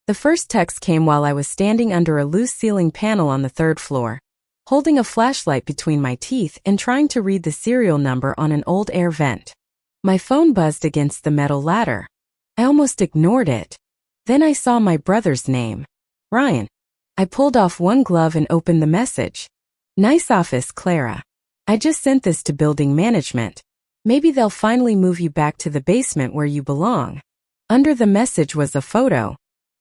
The first text came while I was standing under a loose ceiling panel on the third floor, holding a flashlight between my teeth and trying to read the serial number on an old air vent. My phone buzzed against the metal ladder. I almost ignored it. Then I saw my brother's name. Ryan. I pulled off one glove and opened the message. Nice office, Clara. I just sent this to building management. Maybe they'll finally move you back to the basement where you belong. Under the message was a photo.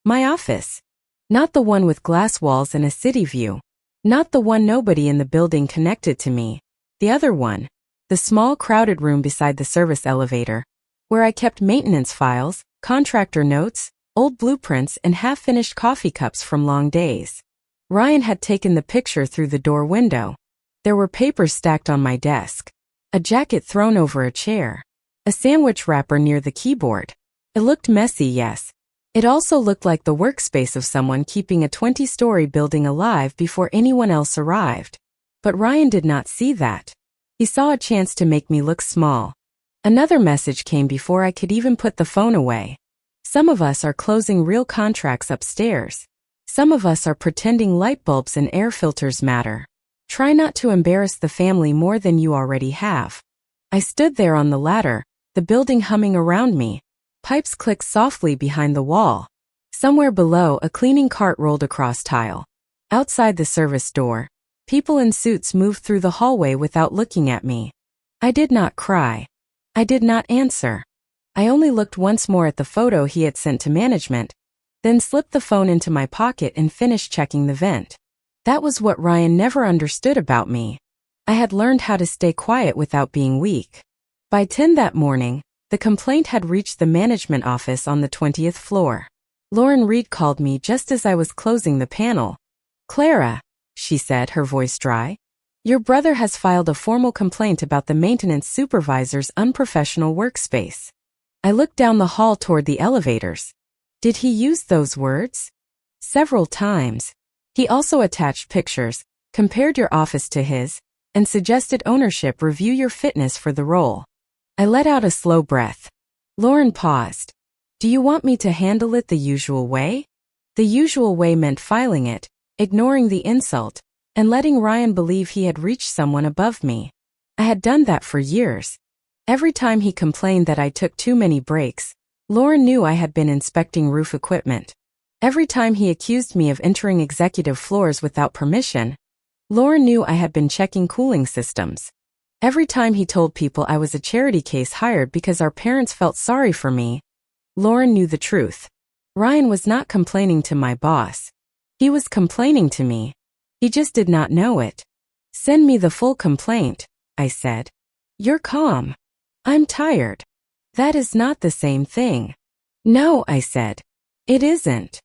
My office. Not the one with glass walls and a city view. Not the one nobody in the building connected to me. The other one. The small crowded room beside the service elevator, where I kept maintenance files, contractor notes, old blueprints and half-finished coffee cups from long days. Ryan had taken the picture through the door window. There were papers stacked on my desk. A jacket thrown over a chair. A sandwich wrapper near the keyboard. It looked messy, yes. It also looked like the workspace of someone keeping a 20-story building alive before anyone else arrived. But Ryan did not see that. He saw a chance to make me look small. Another message came before I could even put the phone away. Some of us are closing real contracts upstairs. Some of us are pretending light bulbs and air filters matter. Try not to embarrass the family more than you already have. I stood there on the ladder, the building humming around me. Pipes clicked softly behind the wall. Somewhere below, a cleaning cart rolled across tile. Outside the service door, people in suits moved through the hallway without looking at me. I did not cry. I did not answer. I only looked once more at the photo he had sent to management, then slipped the phone into my pocket and finished checking the vent. That was what Ryan never understood about me. I had learned how to stay quiet without being weak. By 10 that morning, the complaint had reached the management office on the 20th floor. Lauren Reed called me just as I was closing the panel. Clara, she said, her voice dry. Your brother has filed a formal complaint about the maintenance supervisor's unprofessional workspace. I looked down the hall toward the elevators. Did he use those words? Several times. He also attached pictures, compared your office to his, and suggested ownership review your fitness for the role. I let out a slow breath. Lauren paused. Do you want me to handle it the usual way? The usual way meant filing it, ignoring the insult, and letting Ryan believe he had reached someone above me. I had done that for years. Every time he complained that I took too many breaks, Lauren knew I had been inspecting roof equipment. Every time he accused me of entering executive floors without permission, Lauren knew I had been checking cooling systems. Every time he told people I was a charity case hired because our parents felt sorry for me, Lauren knew the truth. Ryan was not complaining to my boss. He was complaining to me. He just did not know it. Send me the full complaint, I said. You're calm. I'm tired. That is not the same thing. No, I said. It isn't.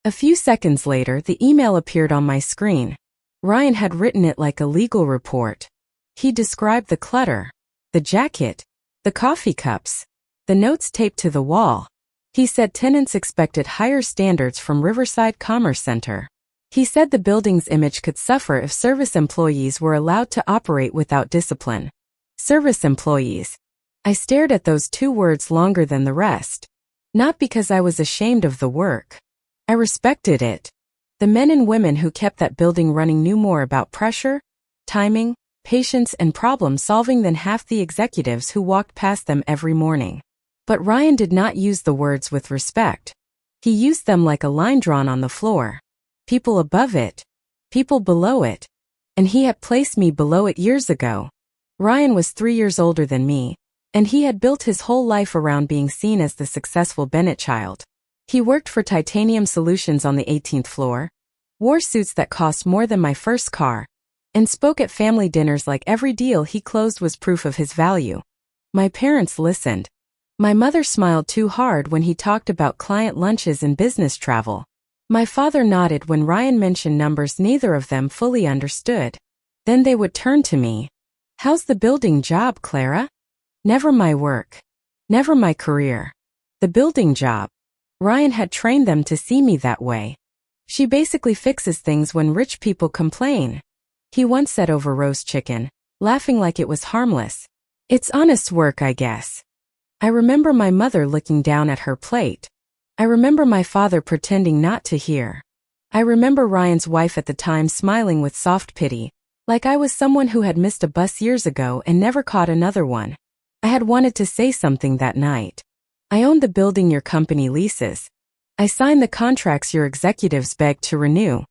A few seconds later, the email appeared on my screen. Ryan had written it like a legal report. He described the clutter, the jacket, the coffee cups, the notes taped to the wall. He said tenants expected higher standards from Riverside Commerce Center. He said the building's image could suffer if service employees were allowed to operate without discipline. Service employees. I stared at those two words longer than the rest. Not because I was ashamed of the work. I respected it. The men and women who kept that building running knew more about pressure, timing, patience and problem solving than half the executives who walked past them every morning. But Ryan did not use the words with respect. He used them like a line drawn on the floor. People above it. People below it. And he had placed me below it years ago. Ryan was 3 years older than me, and he had built his whole life around being seen as the successful Bennett child. He worked for Titanium Solutions on the 18th floor, wore suits that cost more than my first car, and spoke at family dinners like every deal he closed was proof of his value. My parents listened. My mother smiled too hard when he talked about client lunches and business travel. My father nodded when Ryan mentioned numbers neither of them fully understood. Then they would turn to me. How's the building job, Clara? Never my work. Never my career. The building job. Ryan had trained them to see me that way. She basically fixes things when rich people complain. He once said over roast chicken, laughing like it was harmless. It's honest work, I guess. I remember my mother looking down at her plate. I remember my father pretending not to hear. I remember Ryan's wife at the time smiling with soft pity, like I was someone who had missed a bus years ago and never caught another one. I had wanted to say something that night. I owned the building your company leases. I signed the contracts your executives begged to renew.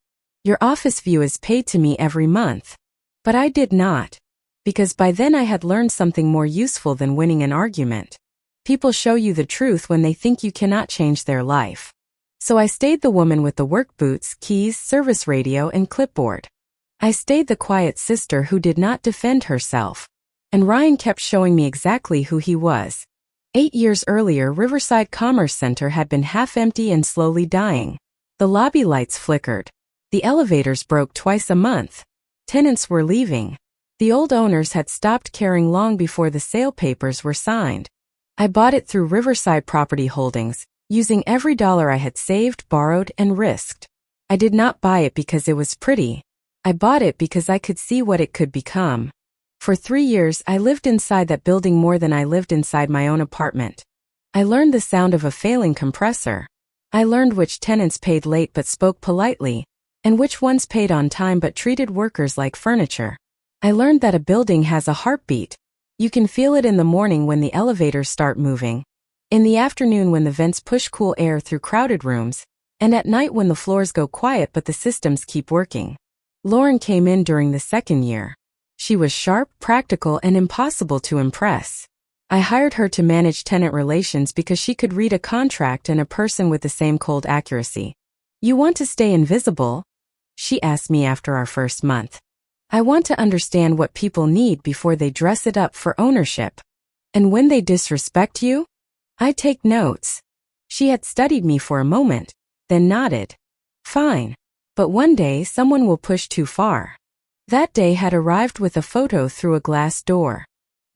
Your office view is paid to me every month. But I did not. Because by then I had learned something more useful than winning an argument. People show you the truth when they think you cannot change their life. So I stayed the woman with the work boots, keys, service radio, and clipboard. I stayed the quiet sister who did not defend herself. And Ryan kept showing me exactly who he was. 8 years earlier, Riverside Commerce Center had been half empty and slowly dying. The lobby lights flickered. The elevators broke twice a month. Tenants were leaving. The old owners had stopped caring long before the sale papers were signed. I bought it through Riverside Property Holdings, using every dollar I had saved, borrowed, and risked. I did not buy it because it was pretty. I bought it because I could see what it could become. For 3 years, I lived inside that building more than I lived inside my own apartment. I learned the sound of a failing compressor. I learned which tenants paid late but spoke politely, and which ones paid on time but treated workers like furniture. I learned that a building has a heartbeat. You can feel it in the morning when the elevators start moving, in the afternoon when the vents push cool air through crowded rooms, and at night when the floors go quiet but the systems keep working. Lauren came in during the second year. She was sharp, practical, and impossible to impress. I hired her to manage tenant relations because she could read a contract and a person with the same cold accuracy. "You want to stay invisible?" she asked me after our first month. "I want to understand what people need before they dress it up for ownership. And when they disrespect you, I take notes." She had studied me for a moment, then nodded. "Fine. But one day someone will push too far." That day had arrived with a photo through a glass door.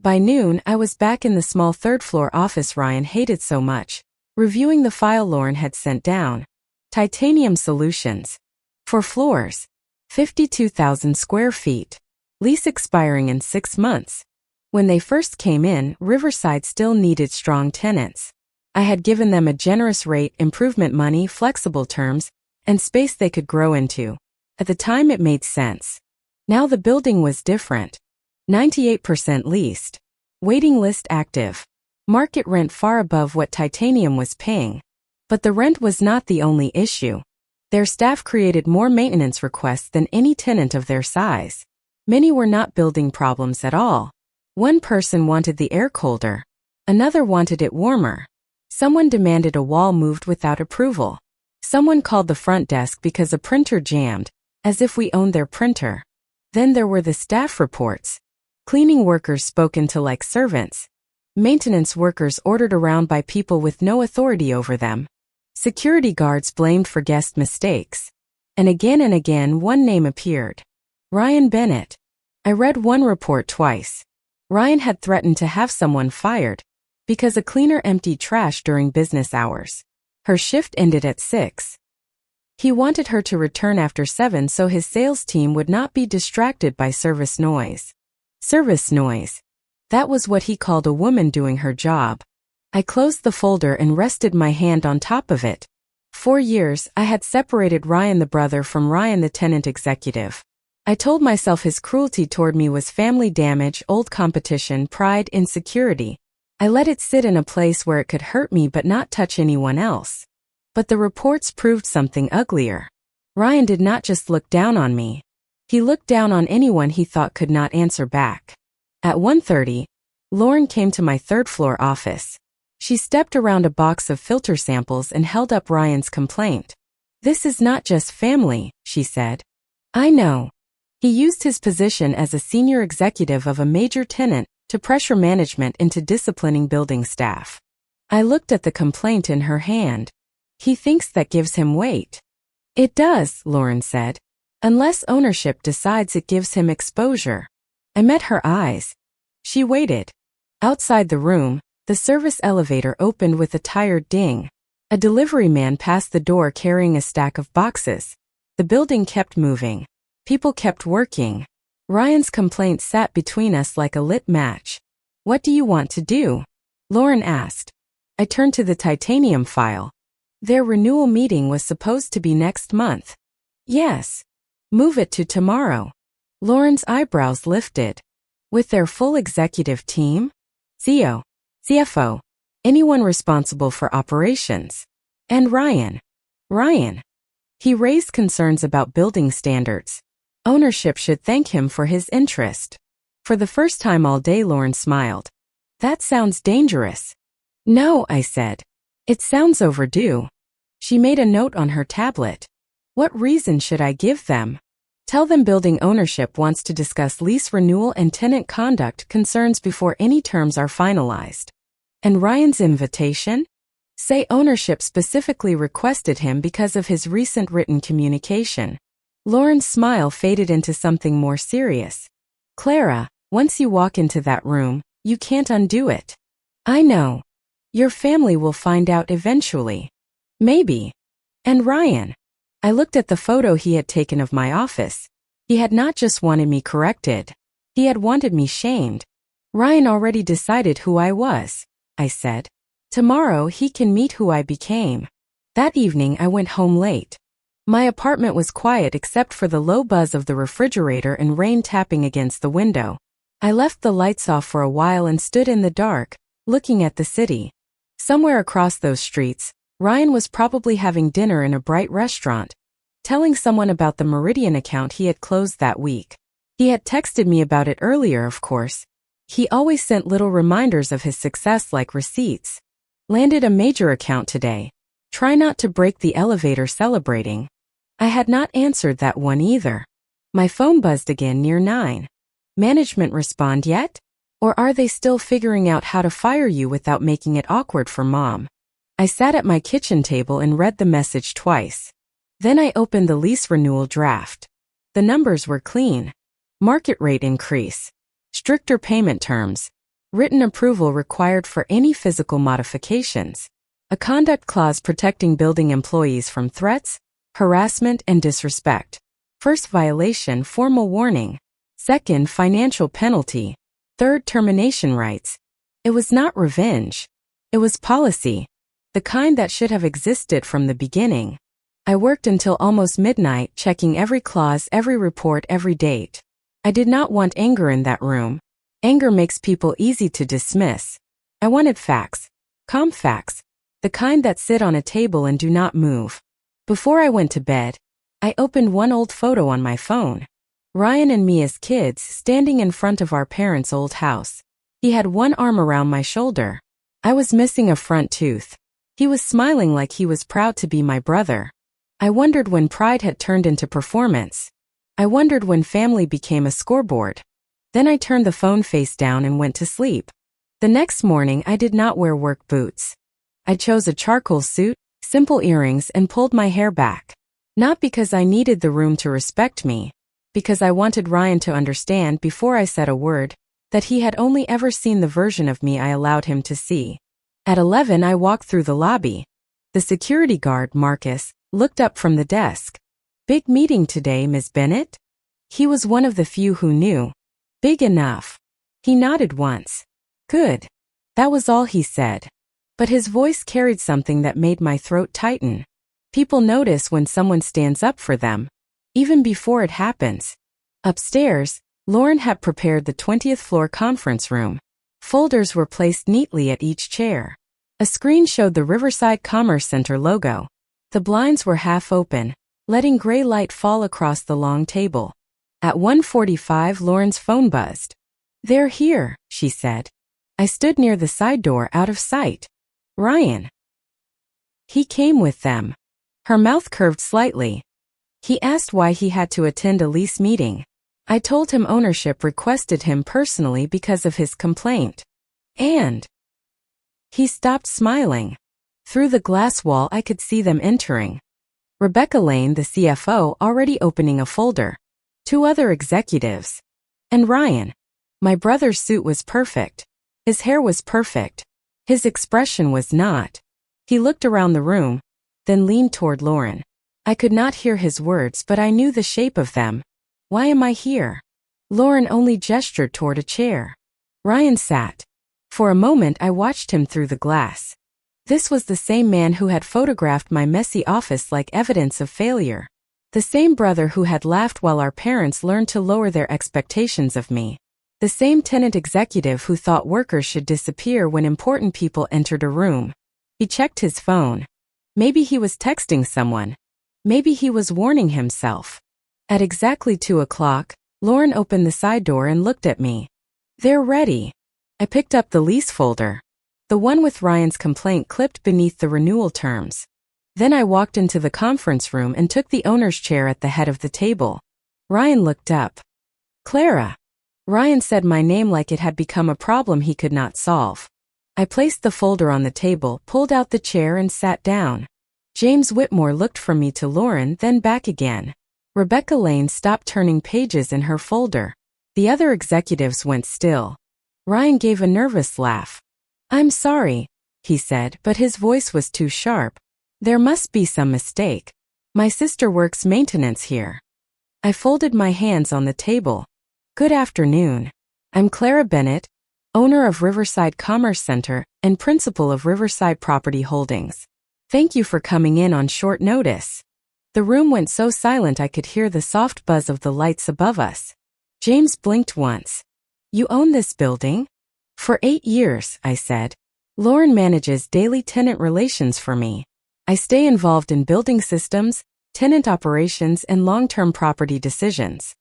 By noon, I was back in the small third-floor office Ryan hated so much, reviewing the file Lauren had sent down. Titanium Solutions. 4 floors. 52,000 square feet. Lease expiring in 6 months. When they first came in, Riverside still needed strong tenants. I had given them a generous rate, improvement money, flexible terms, and space they could grow into. At the time it made sense. Now the building was different. 98% leased. Waiting list active. Market rent far above what Titanium was paying. But the rent was not the only issue. Their staff created more maintenance requests than any tenant of their size. Many were not building problems at all. One person wanted the air colder. Another wanted it warmer. Someone demanded a wall moved without approval. Someone called the front desk because a printer jammed, as if we owned their printer. Then there were the staff reports. Cleaning workers spoken to like servants. Maintenance workers ordered around by people with no authority over them. Security guards blamed for guest mistakes. And again one name appeared. Ryan Bennett. I read one report twice. Ryan had threatened to have someone fired because a cleaner emptied trash during business hours. Her shift ended at 6. He wanted her to return after 7 so his sales team would not be distracted by service noise. Service noise. That was what he called a woman doing her job. I closed the folder and rested my hand on top of it. 4 years, I had separated Ryan the brother from Ryan the tenant executive. I told myself his cruelty toward me was family damage, old competition, pride, insecurity. I let it sit in a place where it could hurt me but not touch anyone else. But the reports proved something uglier. Ryan did not just look down on me. He looked down on anyone he thought could not answer back. At 1:30, Lauren came to my third-floor office. She stepped around a box of filter samples and held up Ryan's complaint. "This is not just family," she said. "I know." He used his position as a senior executive of a major tenant to pressure management into disciplining building staff. I looked at the complaint in her hand. "He thinks that gives him weight." "It does," Lauren said. "Unless ownership decides it gives him exposure." I met her eyes. She waited. Outside the room, the service elevator opened with a tired ding. A delivery man passed the door carrying a stack of boxes. The building kept moving. People kept working. Ryan's complaint sat between us like a lit match. "What do you want to do?" Lauren asked. I turned to the Titanium file. Their renewal meeting was supposed to be next month. Yes. Move it to tomorrow. Lauren's eyebrows lifted. With their full executive team? CEO, CFO, anyone responsible for operations. And Ryan. Ryan. He raised concerns about building standards. Ownership should thank him for his interest. For the first time all day, Lauren smiled. That sounds dangerous. No, I said. It sounds overdue. She made a note on her tablet. What reason should I give them? Tell them building ownership wants to discuss lease renewal and tenant conduct concerns before any terms are finalized. And Ryan's invitation? Say ownership specifically requested him because of his recent written communication. Lauren's smile faded into something more serious. Clara, once you walk into that room, you can't undo it. I know. Your family will find out eventually. Maybe. And Ryan. I looked at the photo he had taken of my office. He had not just wanted me corrected. He had wanted me shamed. Ryan already decided who I was, I said. Tomorrow he can meet who I became. That evening I went home late. My apartment was quiet except for the low buzz of the refrigerator and rain tapping against the window. I left the lights off for a while and stood in the dark, looking at the city. Somewhere across those streets, Ryan was probably having dinner in a bright restaurant, telling someone about the Meridian account he had closed that week. He had texted me about it earlier, of course. He always sent little reminders of his success like receipts. Landed a major account today. Try not to break the elevator celebrating. I had not answered that one either. My phone buzzed again near 9. Management respond yet? Or are they still figuring out how to fire you without making it awkward for mom? I sat at my kitchen table and read the message twice. Then I opened the lease renewal draft. The numbers were clean. Market rate increase. Stricter payment terms. Written approval required for any physical modifications. A conduct clause protecting building employees from threats, harassment, and disrespect. First violation, formal warning. Second, financial penalty. Third, termination rights. It was not revenge. It was policy. The kind that should have existed from the beginning. I worked until almost midnight, checking every clause, every report, every date. I did not want anger in that room. Anger makes people easy to dismiss. I wanted facts. Calm facts. The kind that sit on a table and do not move. Before I went to bed, I opened one old photo on my phone. Ryan and me as kids standing in front of our parents' old house. He had one arm around my shoulder. I was missing a front tooth. He was smiling like he was proud to be my brother. I wondered when pride had turned into performance. I wondered when family became a scoreboard. Then I turned the phone face down and went to sleep. The next morning I did not wear work boots. I chose a charcoal suit, simple earrings, and pulled my hair back. Not because I needed the room to respect me, because I wanted Ryan to understand before I said a word that he had only ever seen the version of me I allowed him to see. At 11 I walked through the lobby. The security guard, Marcus, looked up from the desk. Big meeting today, Ms. Bennett? He was one of the few who knew. Big enough. He nodded once. Good. That was all he said. But his voice carried something that made my throat tighten. People notice when someone stands up for them, even before it happens. Upstairs, Lauren had prepared the 20th floor conference room. Folders were placed neatly at each chair. A screen showed the Riverside Commerce Center logo. The blinds were half open, letting gray light fall across the long table. At 1:45, Lauren's phone buzzed. They're here, she said. I stood near the side door out of sight. Ryan. He came with them. Her mouth curved slightly. He asked why he had to attend a lease meeting. I told him ownership requested him personally because of his complaint. And he stopped smiling. Through the glass wall I could see them entering. Rebecca Lane, the CFO, already opening a folder. 2 other executives. And Ryan. My brother's suit was perfect. His hair was perfect. His expression was not. He looked around the room, then leaned toward Lauren. I could not hear his words, but I knew the shape of them. Why am I here? Lauren only gestured toward a chair. Ryan sat. For a moment I watched him through the glass. This was the same man who had photographed my messy office like evidence of failure. The same brother who had laughed while our parents learned to lower their expectations of me. The same tenant executive who thought workers should disappear when important people entered a room. He checked his phone. Maybe he was texting someone. Maybe he was warning himself. At exactly 2 o'clock, Lauren opened the side door and looked at me. "They're ready." I picked up the lease folder. The one with Ryan's complaint clipped beneath the renewal terms. Then I walked into the conference room and took the owner's chair at the head of the table. Ryan looked up. "Clara." Ryan said my name like it had become a problem he could not solve. I placed the folder on the table, pulled out the chair and sat down. James Whitmore looked from me to Lauren, then back again. Rebecca Lane stopped turning pages in her folder. The other executives went still. Ryan gave a nervous laugh. "I'm sorry," he said, but his voice was too sharp. "There must be some mistake. My sister works maintenance here." I folded my hands on the table. "Good afternoon. I'm Clara Bennett, owner of Riverside Commerce Center and principal of Riverside Property Holdings. Thank you for coming in on short notice." The room went so silent I could hear the soft buzz of the lights above us. James blinked once. "You own this building?" "For 8 years," I said. "Lauren manages daily tenant relations for me. I stay involved in building systems, tenant operations, and long-term property decisions."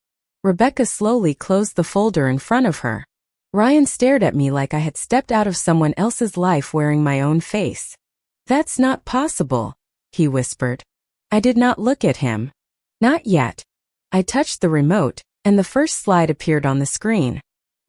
Rebecca slowly closed the folder in front of her. Ryan stared at me like I had stepped out of someone else's life wearing my own face. "That's not possible," he whispered. I did not look at him. "Not yet." I touched the remote, and the first slide appeared on the screen.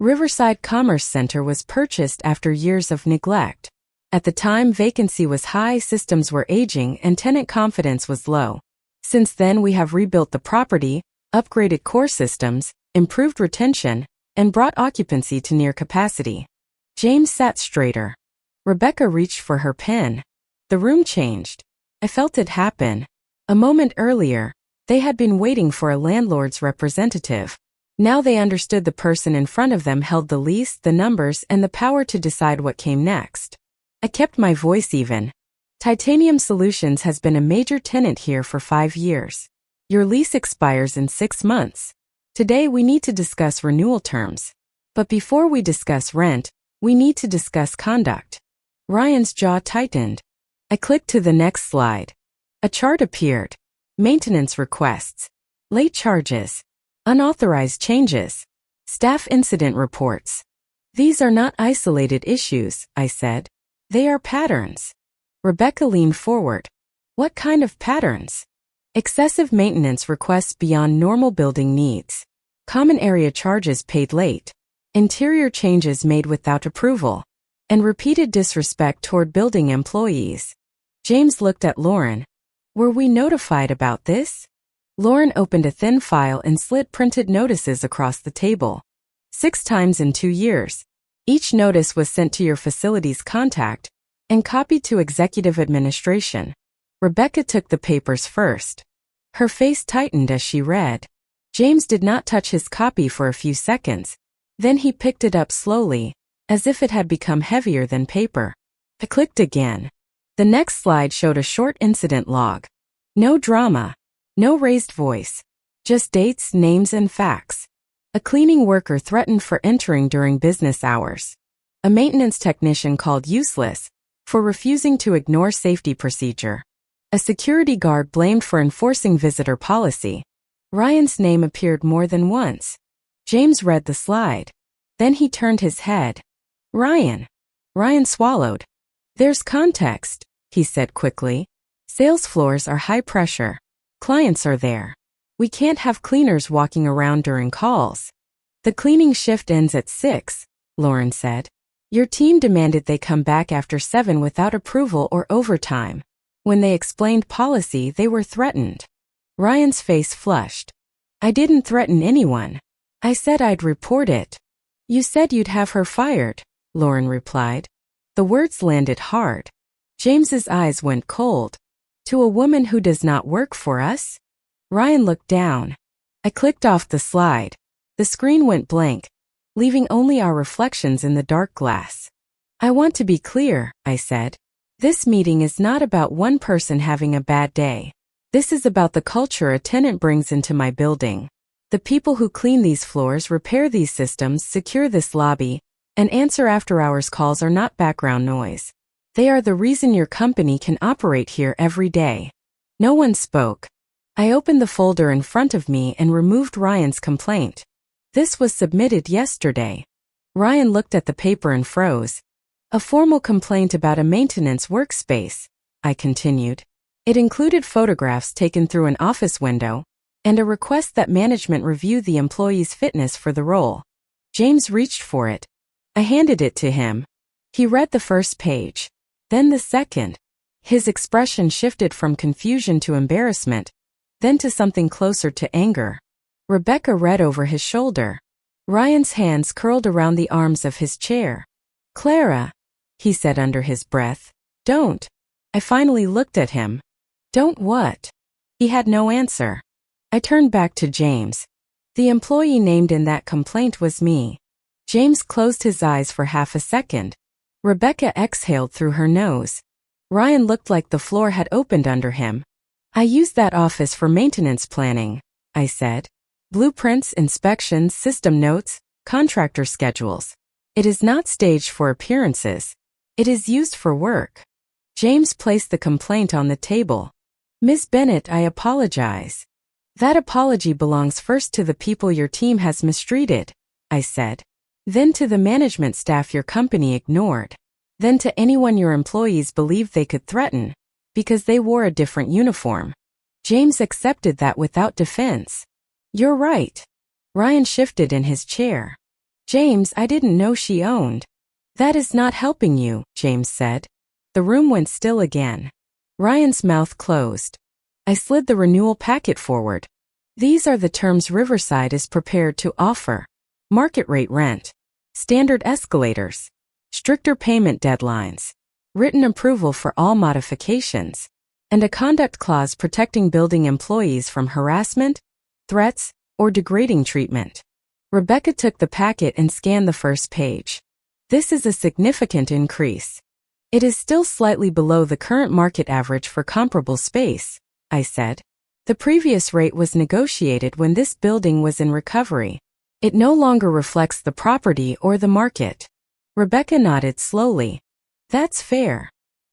Riverside Commerce Center was purchased after years of neglect. At the time, vacancy was high, systems were aging, and tenant confidence was low. Since then, we have rebuilt the property, upgraded core systems, improved retention, and brought occupancy to near capacity. James sat straighter. Rebecca reached for her pen. The room changed. I felt it happen. A moment earlier, they had been waiting for a landlord's representative. Now they understood the person in front of them held the lease, the numbers, and the power to decide what came next. I kept my voice even. "Titanium Solutions has been a major tenant here for 5 years. Your lease expires in 6 months. Today we need to discuss renewal terms. But before we discuss rent, we need to discuss conduct." Ryan's jaw tightened. I clicked to the next slide. A chart appeared. Maintenance requests. Late charges. Unauthorized changes. Staff incident reports. "These are not isolated issues," I said. "They are patterns." Rebecca leaned forward. "What kind of patterns?" "Excessive maintenance requests beyond normal building needs. Common area charges paid late. Interior changes made without approval. And repeated disrespect toward building employees." James looked at Lauren. "Were we notified about this?" Lauren opened a thin file and slid printed notices across the table. 6 times in 2 years. Each notice was sent to your facility's contact and copied to executive administration. Rebecca took the papers first. Her face tightened as she read. James did not touch his copy for a few seconds. Then he picked it up slowly, as if it had become heavier than paper. I clicked again. The next slide showed a short incident log. No drama. No raised voice. Just dates, names, and facts. A cleaning worker threatened for entering during business hours. A maintenance technician called useless for refusing to ignore safety procedure. A security guard blamed for enforcing visitor policy. Ryan's name appeared more than once. James read the slide. Then he turned his head. "Ryan." Ryan swallowed. "There's context," he said quickly. "Sales floors are high pressure. Clients are there. We can't have cleaners walking around during calls." "The cleaning shift ends at 6, Lauren said. "Your team demanded they come back after 7 without approval or overtime. When they explained policy, they were threatened." Ryan's face flushed. "I didn't threaten anyone. I said I'd report it." "You said you'd have her fired," Lauren replied. The words landed hard. James's eyes went cold. "To a woman who does not work for us?" Ryan looked down. I clicked off the slide. The screen went blank, leaving only our reflections in the dark glass. "I want to be clear," I said. This meeting is not about one person having a bad day. This is about the culture a tenant brings into my building. The people who clean these floors, repair these systems, secure this lobby, and answer after-hours calls are not background noise. They are the reason your company can operate here every day. No one spoke. I opened the folder in front of me and removed Ryan's complaint. This was submitted yesterday. Ryan looked at the paper and froze. A formal complaint about a maintenance workspace, I continued. It included photographs taken through an office window and a request that management review the employee's fitness for the role. James reached for it. I handed it to him. He read the first page, then the second. His expression shifted from confusion to embarrassment, then to something closer to anger. Rebecca read over his shoulder. Ryan's hands curled around the arms of his chair. Clara, he said under his breath, don't. I finally looked at him. Don't what? He had no answer. I turned back to James. The employee named in that complaint was me. James closed his eyes for half a second. Rebecca exhaled through her nose. Ryan looked like the floor had opened under him. I used that office for maintenance planning, I said. Blueprints, inspections, system notes, contractor schedules. It is not staged for appearances. It is used for work. James placed the complaint on the table. Ms. Bennett, I apologize. That apology belongs first to the people your team has mistreated, I said. Then to the management staff your company ignored. Then to anyone your employees believed they could threaten, because they wore a different uniform. James accepted that without defense. You're right. Ryan shifted in his chair. James, I didn't know she owned. That is not helping you, James said. The room went still again. Ryan's mouth closed. I slid the renewal packet forward. These are the terms Riverside is prepared to offer. Market rate rent. Standard escalators. Stricter payment deadlines. Written approval for all modifications. And a conduct clause protecting building employees from harassment, threats, or degrading treatment. Rebecca took the packet and scanned the first page. This is a significant increase. It is still slightly below the current market average for comparable space, I said. The previous rate was negotiated when this building was in recovery. It no longer reflects the property or the market. Rebecca nodded slowly. That's fair.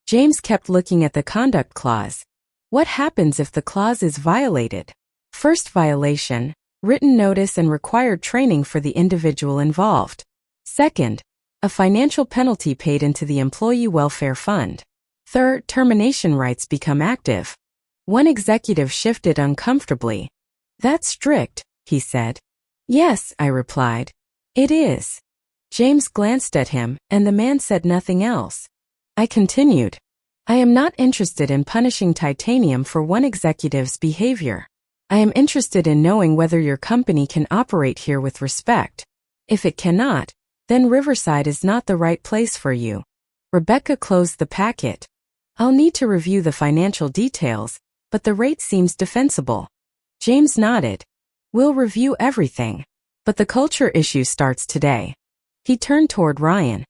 James kept looking at the conduct clause. What happens if the clause is violated? First violation, written notice and required training for the individual involved. Second, a financial penalty paid into the Employee Welfare Fund. Third, termination rights become active. One executive shifted uncomfortably. That's strict, he said. Yes, I replied. It is. James glanced at him, and the man said nothing else. I continued. I am not interested in punishing Titanium for one executive's behavior. I am interested in knowing whether your company can operate here with respect. If it cannot, then Riverside is not the right place for you. Rebecca closed the packet. I'll need to review the financial details, but the rate seems defensible. James nodded. We'll review everything. But the culture issue starts today. He turned toward Ryan.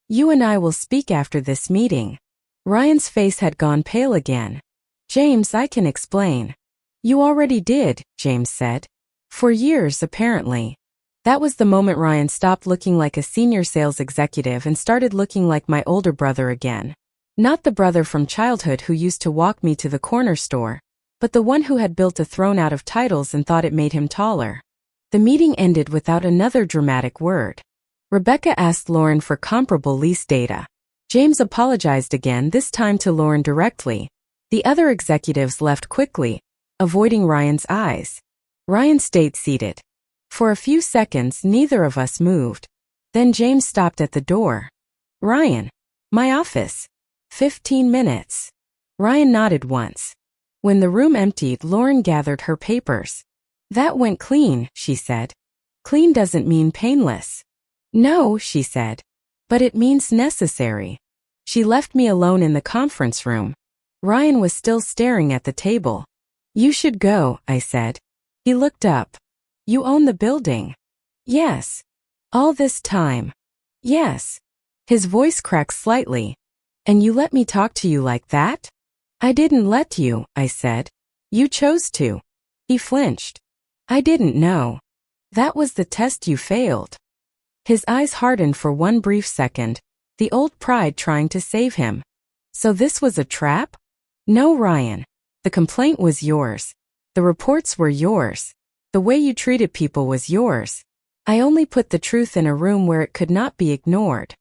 You and I will speak after this meeting. Ryan's face had gone pale again. James, I can explain. You already did, James said. For years, apparently. That was the moment Ryan stopped looking like a senior sales executive and started looking like my older brother again. Not the brother from childhood who used to walk me to the corner store, but the one who had built a throne out of titles and thought it made him taller. The meeting ended without another dramatic word. Rebecca asked Lauren for comparable lease data. James apologized again, this time to Lauren directly. The other executives left quickly, avoiding Ryan's eyes. Ryan stayed seated. For a few seconds, neither of us moved. Then James stopped at the door. Ryan. My office. 15 minutes. Ryan nodded once. When the room emptied, Lauren gathered her papers. That went clean, she said. Clean doesn't mean painless. No, she said. But it means necessary. She left me alone in the conference room. Ryan was still staring at the table. You should go, I said. He looked up. You own the building? Yes. All this time? Yes. His voice cracked slightly. And you let me talk to you like that? I didn't let you, I said. You chose to. He flinched. I didn't know. That was the test you failed. His eyes hardened for one brief second, the old pride trying to save him. So this was a trap? No, Ryan. The complaint was yours. The reports were yours. The way you treated people was yours. I only put the truth in a room where it could not be ignored.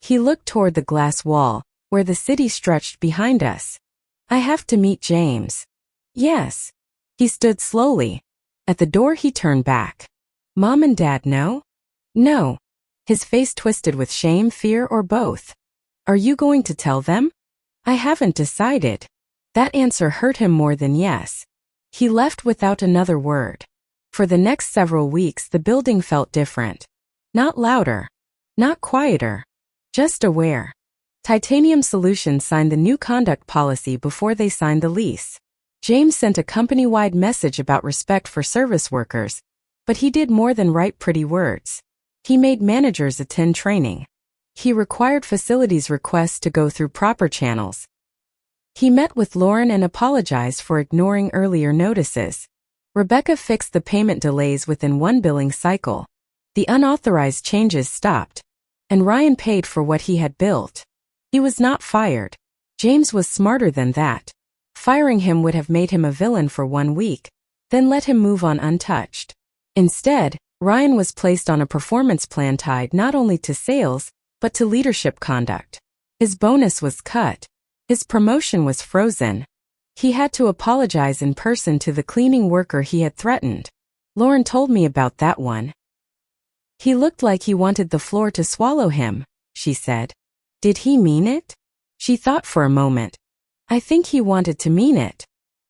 He looked toward the glass wall, where the city stretched behind us. I have to meet James. Yes. He stood slowly. At the door he turned back. Mom and Dad know? No. His face twisted with shame, fear, or both. Are you going to tell them? I haven't decided. That answer hurt him more than yes. He left without another word. For the next several weeks the building felt different. Not louder. Not quieter. Just aware. Titanium Solutions signed the new conduct policy before they signed the lease. James sent a company-wide message about respect for service workers, but he did more than write pretty words. He made managers attend training. He required facilities requests to go through proper channels. He met with Lauren and apologized for ignoring earlier notices. Rebecca fixed the payment delays within one billing cycle. The unauthorized changes stopped. And Ryan paid for what he had built. He was not fired. James was smarter than that. Firing him would have made him a villain for 1 week, then let him move on untouched. Instead, Ryan was placed on a performance plan tied not only to sales, but to leadership conduct. His bonus was cut. His promotion was frozen. He had to apologize in person to the cleaning worker he had threatened. Lauren told me about that one. He looked like he wanted the floor to swallow him, she said. Did he mean it? She thought for a moment. I think he wanted to mean it.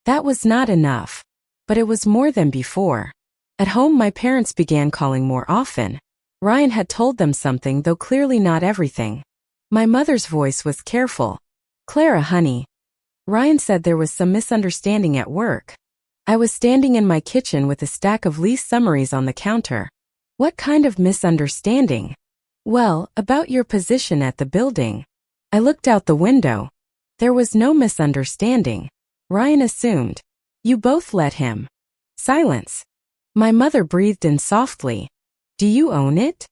That was not enough. But it was more than before. At home my parents began calling more often. Ryan had told them something, though clearly not everything. My mother's voice was careful. Clara, honey. Ryan said there was some misunderstanding at work. I was standing in my kitchen with a stack of lease summaries on the counter. What kind of misunderstanding? Well, about your position at the building. I looked out the window. There was no misunderstanding. Ryan assumed. You both let him. Silence. My mother breathed in softly. Do you own it?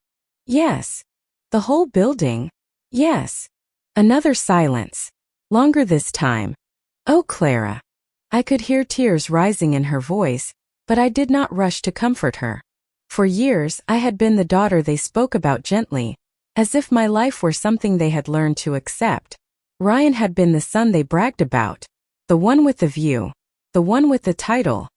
Yes. The whole building? Yes. Another silence. Longer this time. Oh, Clara. I could hear tears rising in her voice, but I did not rush to comfort her. For years, I had been the daughter they spoke about gently, as if my life were something they had learned to accept. Ryan had been the son they bragged about, the one with the view, the one with the title.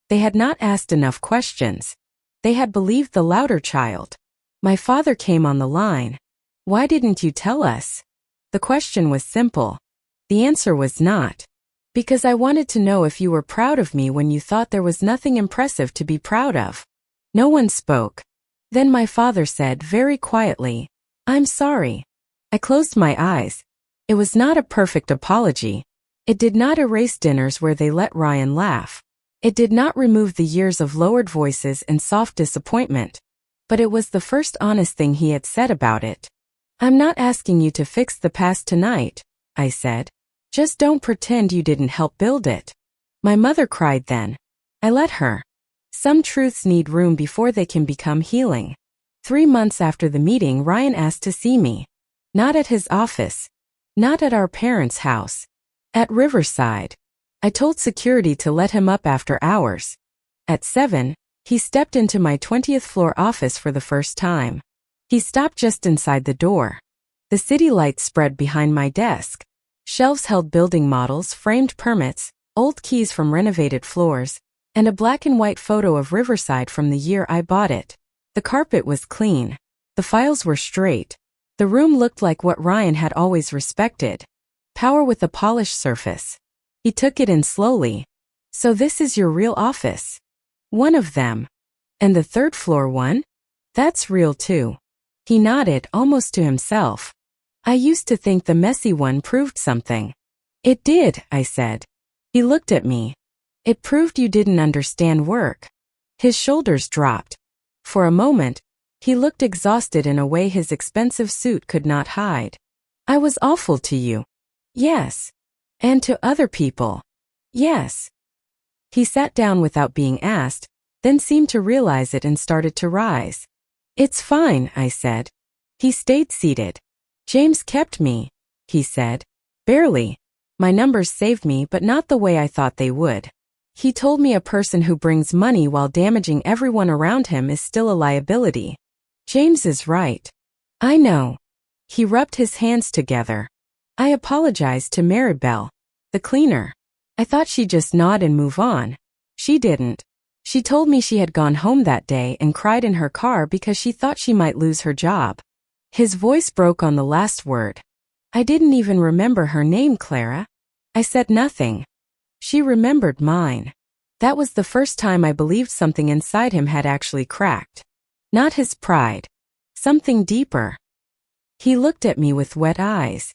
They had not asked enough questions. They had believed the louder child. My father came on the line. Why didn't you tell us? The question was simple. The answer was not. Because I wanted to know if you were proud of me when you thought there was nothing impressive to be proud of. No one spoke. Then my father said very quietly, I'm sorry. I closed my eyes. It was not a perfect apology. It did not erase dinners where they let Ryan laugh. It did not remove the years of lowered voices and soft disappointment. But it was the first honest thing he had said about it. I'm not asking you to fix the past tonight, I said. Just don't pretend you didn't help build it. My mother cried then. I let her. Some truths need room before they can become healing. 3 months after the meeting, Ryan asked to see me. Not at his office. Not at our parents' house. At Riverside. I told security to let him up after hours. At 7, he stepped into my 20th floor office for the first time. He stopped just inside the door. The city lights spread behind my desk. Shelves held building models, framed permits, old keys from renovated floors, and a black and white photo of Riverside from the year I bought it. The carpet was clean. The files were straight. The room looked like what Ryan had always respected. Power with a polished surface. He took it in slowly. So this is your real office? One of them. And the third floor one? That's real too. He nodded almost to himself. I used to think the messy one proved something. It did, I said. He looked at me. It proved you didn't understand work. His shoulders dropped. For a moment, he looked exhausted in a way his expensive suit could not hide. I was awful to you, Yes. And to other people. Yes. He sat down without being asked, then seemed to realize it and started to rise. It's fine, I said. He stayed seated. James kept me, he said. Barely. My numbers saved me, but not the way I thought they would. He told me a person who brings money while damaging everyone around him is still a liability. James is right. I know. He rubbed his hands together. I apologized to Maribel, the cleaner. I thought she'd just nod and move on. She didn't. She told me she had gone home that day and cried in her car because she thought she might lose her job. His voice broke on the last word. I didn't even remember her name, Clara. I said nothing. She remembered mine. That was the first time I believed something inside him had actually cracked. Not his pride. Something deeper. He looked at me with wet eyes.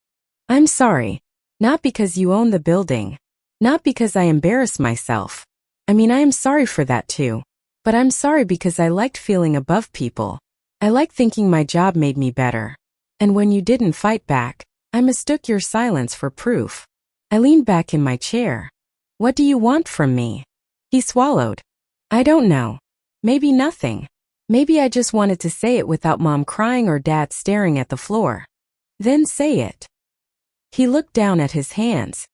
I'm sorry. Not because you own the building. Not because I embarrass myself. I mean, I am sorry for that too. But I'm sorry because I liked feeling above people. I liked thinking my job made me better. And when you didn't fight back, I mistook your silence for proof. I leaned back in my chair. What do you want from me? He swallowed. I don't know. Maybe nothing. Maybe I just wanted to say it without Mom crying or Dad staring at the floor. Then say it. He looked down at his hands.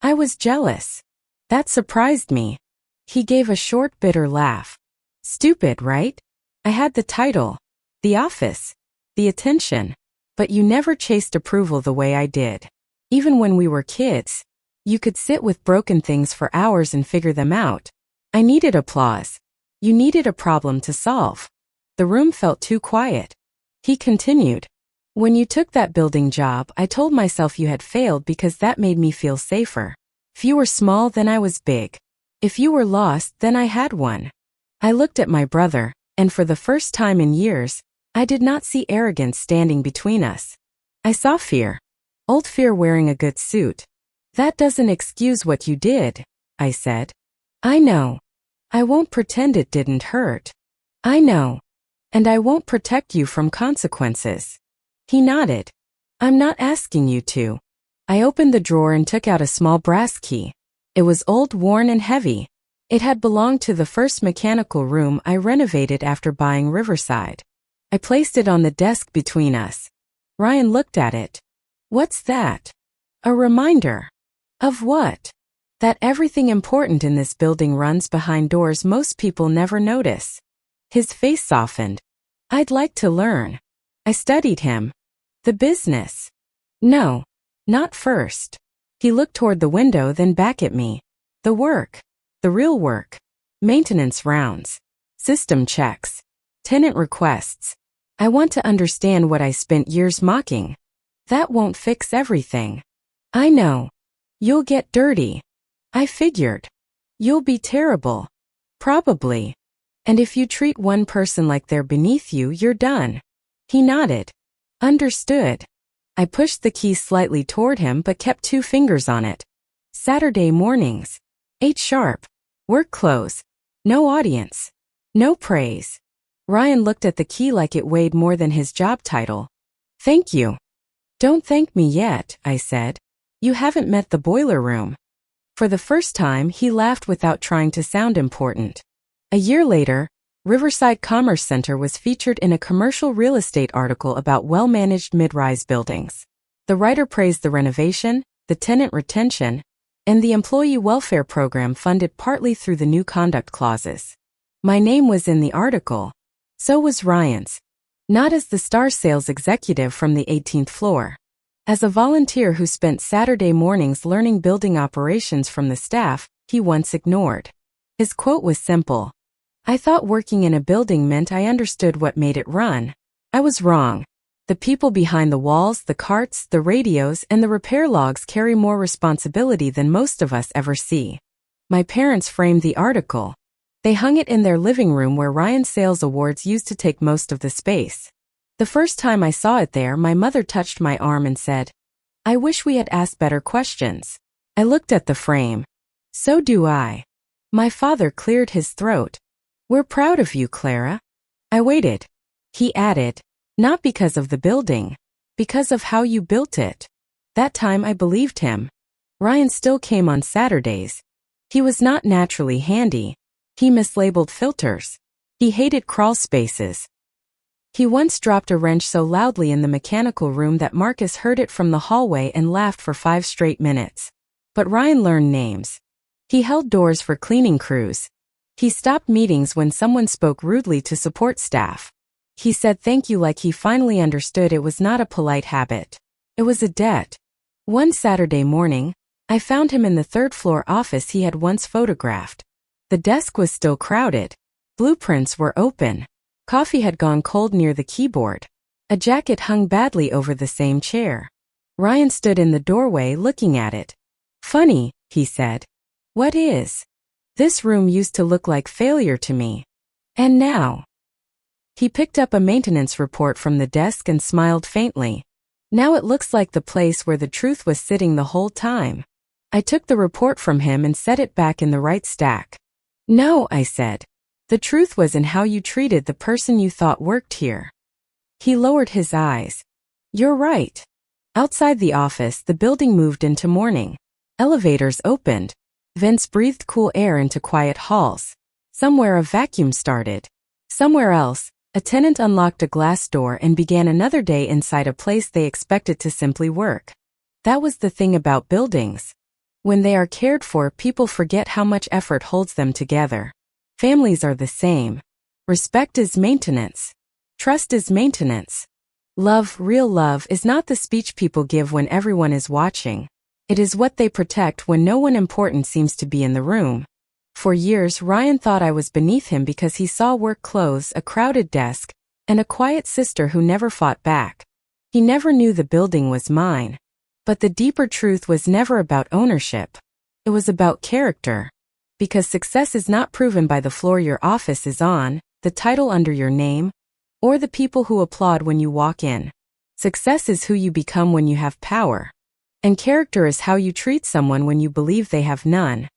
I was jealous. That surprised me. He gave a short, bitter laugh. Stupid, right? I had the title, the office, the attention. But you never chased approval the way I did. Even when we were kids, you could sit with broken things for hours and figure them out. I needed applause. You needed a problem to solve. The room felt too quiet. He continued. When you took that building job, I told myself you had failed because that made me feel safer. If you were small, then I was big. If you were lost, then I had one. I looked at my brother, and for the first time in years, I did not see arrogance standing between us. I saw fear. Old fear wearing a good suit. That doesn't excuse what you did, I said. I know. I won't pretend it didn't hurt. I know. And I won't protect you from consequences. He nodded. I'm not asking you to. I opened the drawer and took out a small brass key. It was old, worn, and heavy. It had belonged to the first mechanical room I renovated after buying Riverside. I placed it on the desk between us. Ryan looked at it. What's that? A reminder. Of what? That everything important in this building runs behind doors most people never notice. His face softened. I'd like to learn. I studied him. The business. No, not first. He looked toward the window, then back at me. The work. The real work. Maintenance rounds. System checks. Tenant requests. I want to understand what I spent years mocking. That won't fix everything. I know. You'll get dirty. I figured. You'll be terrible. Probably. And if you treat one person like they're beneath you, you're done. He nodded. Understood. I pushed the key slightly toward him but kept 2 fingers on it. Saturday mornings. 8 sharp. Work close. No audience. No praise. Ryan looked at the key like it weighed more than his job title. Thank you. Don't thank me yet, I said. You haven't met the boiler room. For the first time, he laughed without trying to sound important. A year later, Riverside Commerce Center was featured in a commercial real estate article about well-managed mid-rise buildings. The writer praised the renovation, the tenant retention, and the employee welfare program funded partly through the new conduct clauses. My name was in the article. So was Ryan's. Not as the star sales executive from the 18th floor. As a volunteer who spent Saturday mornings learning building operations from the staff he once ignored. His quote was simple. I thought working in a building meant I understood what made it run. I was wrong. The people behind the walls, the carts, the radios, and the repair logs carry more responsibility than most of us ever see. My parents framed the article. They hung it in their living room where Ryan's sales awards used to take most of the space. The first time I saw it there, my mother touched my arm and said, I wish we had asked better questions. I looked at the frame. So do I. My father cleared his throat. We're proud of you, Clara. I waited. He added, not because of the building, because of how you built it. That time I believed him. Ryan still came on Saturdays. He was not naturally handy. He mislabeled filters. He hated crawl spaces. He once dropped a wrench so loudly in the mechanical room that Marcus heard it from the hallway and laughed for 5 straight minutes. But Ryan learned names. He held doors for cleaning crews. He stopped meetings when someone spoke rudely to support staff. He said thank you like he finally understood it was not a polite habit. It was a debt. One Saturday morning, I found him in the third-floor office he had once photographed. The desk was still crowded. Blueprints were open. Coffee had gone cold near the keyboard. A jacket hung badly over the same chair. Ryan stood in the doorway looking at it. "Funny," he said. "What is? This room used to look like failure to me. And now?" He picked up a maintenance report from the desk and smiled faintly. "Now it looks like the place where the truth was sitting the whole time." I took the report from him and set it back in the right stack. "No," I said. "The truth was in how you treated the person you thought worked here." He lowered his eyes. "You're right." Outside the office, the building moved into mourning. Elevators opened. Vents breathed cool air into quiet halls. Somewhere a vacuum started. Somewhere else, a tenant unlocked a glass door and began another day inside a place they expected to simply work. That was the thing about buildings. When they are cared for, people forget how much effort holds them together. Families are the same. Respect is maintenance. Trust is maintenance. Love, real love, is not the speech people give when everyone is watching. It is what they protect when no one important seems to be in the room. For years, Ryan thought I was beneath him because he saw work clothes, a crowded desk, and a quiet sister who never fought back. He never knew the building was mine. But the deeper truth was never about ownership. It was about character. Because success is not proven by the floor your office is on, the title under your name, or the people who applaud when you walk in. Success is who you become when you have power. And character is how you treat someone when you believe they have none.